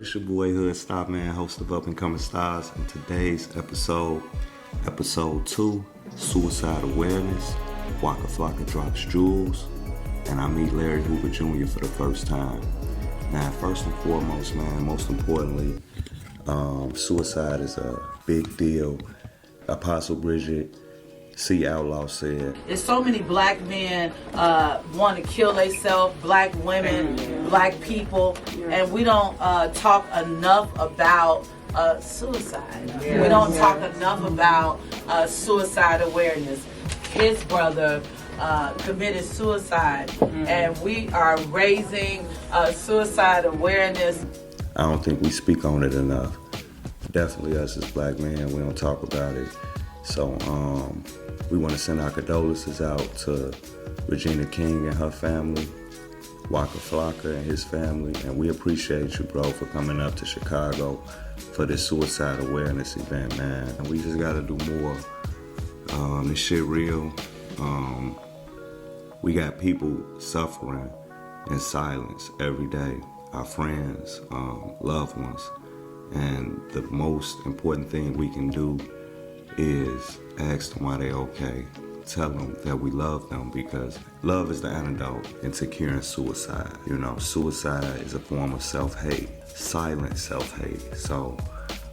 It's your boy Hood Stop Man, host of Up and Coming Stars. In today's episode 2, Suicide Awareness. Waka Flocka drops jewels, and I meet Larry Hoover Jr. for the first time. Now, first and foremost, man, most importantly, suicide is a big deal. Apostle Bridget C. Outlaw said, there's so many black men want to kill themselves, black women, black people, and we don't talk enough about suicide. We don't talk enough about suicide awareness. His brother committed suicide, and we are raising suicide awareness. I don't think we speak on it enough. Definitely us as black men, we don't talk about it. So we want to send our condolences out to Regina King and her family, Waka Flocka and his family, and we appreciate you, bro, for coming up to Chicago for this suicide awareness event, man. And we just got to do more. This shit real. We got people suffering in silence every day, our friends, loved ones, and the most important thing we can do is ask them why they okay. Tell them that we love them, because love is the antidote into curing suicide. You know, suicide is a form of self-hate, silent self-hate. So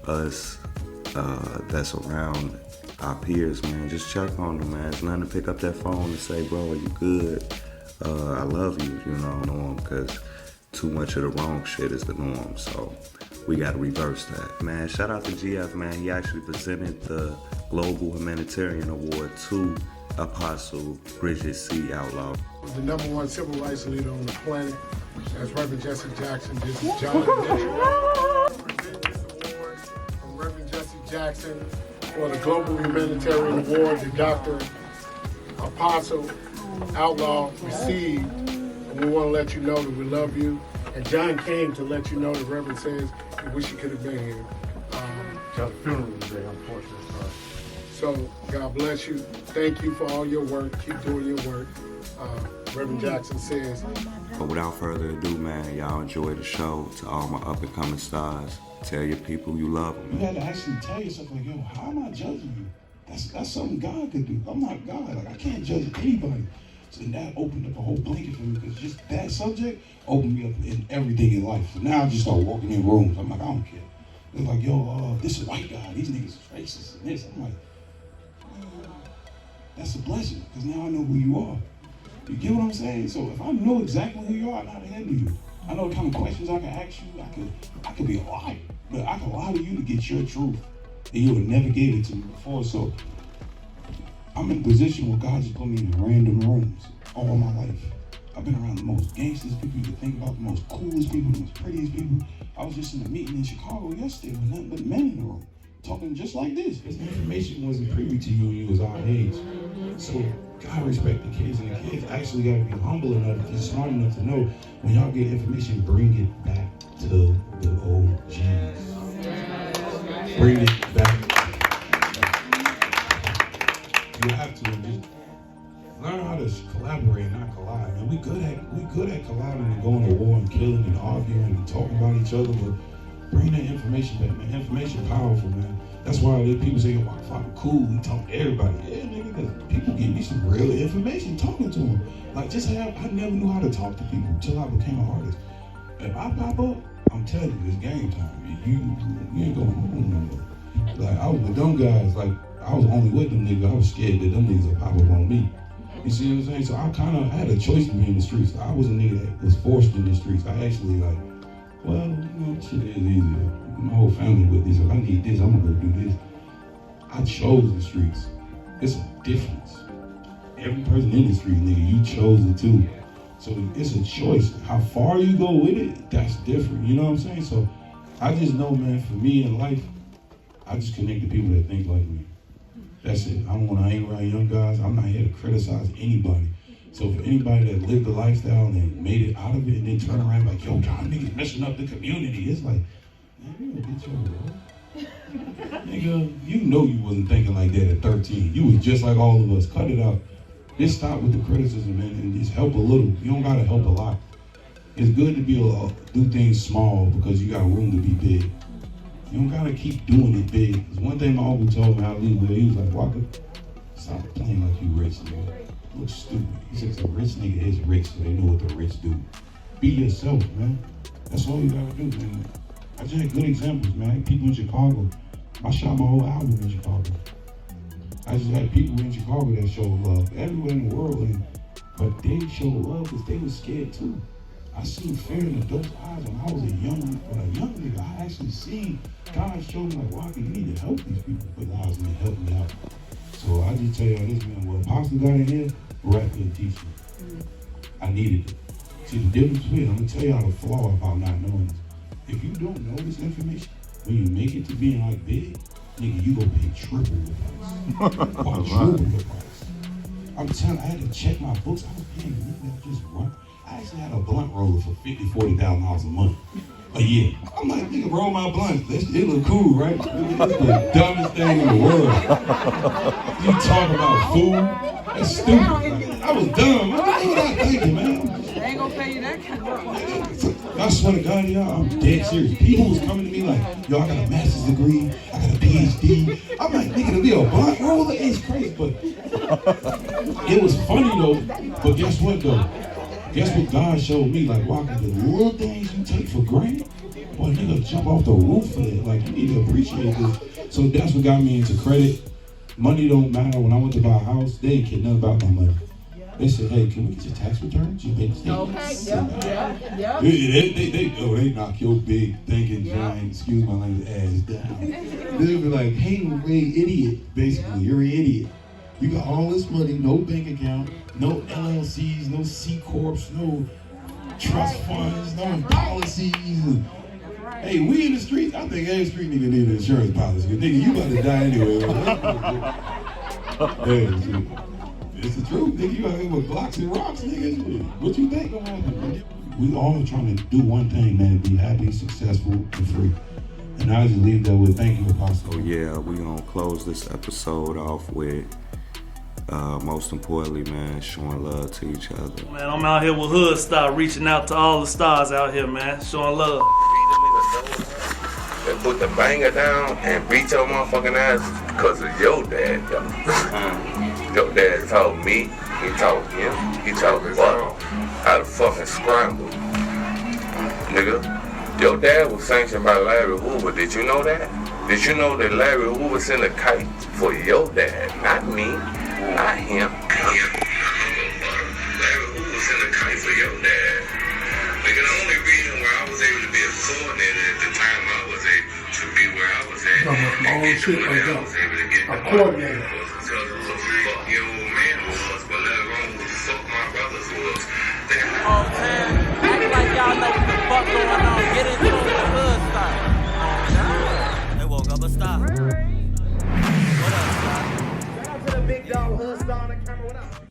us that's around our peers, man, just check on them, man. It's nothing to pick up that phone and say, bro, are you good? I love you, you know, because too much of the wrong shit is the norm. So we got to reverse that. Man, shout out to GF, man. He actually presented the Global Humanitarian Award to Apostle Bridget C. Outlaw. The #1 civil rights leader on the planet. That's Reverend Jesse Jackson. This is John Mitchell. Present this award from Reverend Jesse Jackson for the Global Humanitarian Award that Dr. Apostle Outlaw received. And we want to let you know that we love you. And John came to let you know the Reverend says he wish he could have been here. John's funeral today, unfortunately. So God bless you. Thank you for all your work. Keep doing your work. Reverend Jackson says. But without further ado, man, y'all enjoy the show. To all my up and coming stars, tell your people you love them. You got to actually tell yourself, like, yo, how am I judging you? That's something God could do. I'm not God. Like, I can't judge anybody. So that opened up a whole blanket for me, because just that subject opened me up in everything in life. So now I just start walking in rooms. I'm like, I don't care. They're like, yo, this is white guy. These niggas is racist and this. I'm like, that's a blessing, because now I know who you are. You get what I'm saying? So if I know exactly who you are, I know how to handle you. I know the kind of questions I can ask you. I could be a liar, but I can lie to you to get your truth, and you would never gave it to me before. So I'm in a position where God just put me in random rooms all my life. I've been around the most gangsters people you could think about, the most coolest people, the most prettiest people. I was just in a meeting in Chicago yesterday with nothing but men in the room, talking just like this. This information wasn't privy to you when you was our age. So God respect the kids, and the kids actually got to be humble enough, and smart enough to know when y'all get information, bring it back to the OGs. Bring it back. You have to just learn how to collaborate, not collide. Man, we good at colliding and going to war and killing and arguing and talking about each other, but bring that information back, man. Information powerful, man. That's why people say, Waka Flocka cool, he talk to everybody. Yeah, nigga, because people give me some real information talking to them. Like, I never knew how to talk to people until I became an artist. If I pop up, I'm telling you, it's game time. You ain't going home no more. Like, I was with them guys, like, I was only with them niggas. I was scared that them niggas would pop up on me. You see what I'm saying? So I had a choice to be in the streets. I was a nigga that was forced in the streets. I actually well, you know, shit is easier. My whole family with this. If I need this, I'm gonna go do this. I chose the streets. It's a difference. Every person in the street, nigga, you chose it too. So it's a choice. How far you go with it, that's different. You know what I'm saying? So I just know, man, for me in life, I just connect to people that think like me. That's it. I don't want to hang around young guys. I'm not here to criticize anybody. So for anybody that lived the lifestyle and made it out of it and then turn around like, yo, John, niggas messing up the community. It's like, man, you gonna get your bro. Nigga, you know you wasn't thinking like that at 13. You was just like all of us. Cut it out. Just stop with the criticism, man, and just help a little. You don't gotta help a lot. It's good to be able to do things small because you got room to be big. You don't gotta keep doing it big. Cause one thing my uncle told me how to live, he was like, Waka, stop playing like you rich, nigga. You look stupid. He says a rich nigga is rich, so they know what the rich do. Be yourself, man. That's all you gotta do, man. I just had good examples, man. People in Chicago. I shot my whole album in Chicago. I just had people in Chicago that showed love. Everywhere in the world, but they showed love because they were scared too. I seen fear in adults' eyes when I was a young nigga. I actually seen God show me like, Waka, you need to help these people. But I was gonna help me out. So I just tell y'all this, man. What Apostle got in here, rap and teach me. I needed it. See, the difference between, I'm gonna tell y'all the flaw about not knowing this. If you don't know this information, when you make it to being like big, nigga, you gonna pay triple the price. Quadruple the price. I'm telling you, I had to check my books. I was paying the nigga that just run. I actually had a blunt roller for $50,000, $40,000 a month, a year. I'm like, nigga, roll my blunt. It look cool, right? It's the dumbest thing in the world. You talk about food? That's stupid. I was dumb. What was I thinking, man? They ain't gonna pay you that kind of money. I swear to God, y'all, I'm dead serious. People was coming to me like, yo, I got a master's degree, I got a PhD. I'm like, nigga, to be a blunt roller is crazy, but it was funny though. But guess what though? Guess what God showed me? Like, Waka, the little things you take for granted, boy, nigga, jump off the roof for that. Like, you need to appreciate this. So that's what got me into credit. Money don't matter. When I went to buy a house, they didn't care nothing about my money. They said, hey, can we get your tax returns? Your bank statements? Yeah. They knock your big thinking giant, excuse my language, ass down. They'll be like, hey, idiot, basically, you're an idiot. You got all this money, no bank account, no LLCs, no C Corps, no trust funds, no policies. Hey, we in the streets, I think every street nigga need an insurance policy. Nigga, you about to die anyway. Hey, it's the truth, nigga. You out here with blocks and rocks, nigga. What you think gonna happen? We all trying to do one thing, man, be happy, successful, and free. And I just leave that with thank you, Apostle. So yeah, we gonna close this episode off with, most importantly, man, showing love to each other. Man, I'm out here with Hood Star, reaching out to all the stars out here, man, showing love. They put the banger down and beat your motherfucking ass because of your dad, though. Your dad taught me, he taught him, he taught Buck how to fucking scramble. Nigga, your dad was sanctioned by Larry Hoover. Did you know that? Did you know that Larry Hoover sent a kite for your dad, not me, not him? Larry Hoover sent a kite for your dad. Nigga, the only reason why I was able to be a coordinator at the time I was able to be where I was at, my own shit like that. I was able to get A coordinator. because of the fuck your old man was, but let alone who the fuck my brothers was. Oh, man. Act like y'all know what the fuck going on. Get into it with Hood Star. They woke up a star. What up, Star? Shout out to the big dog Hood Star on the camera. What up?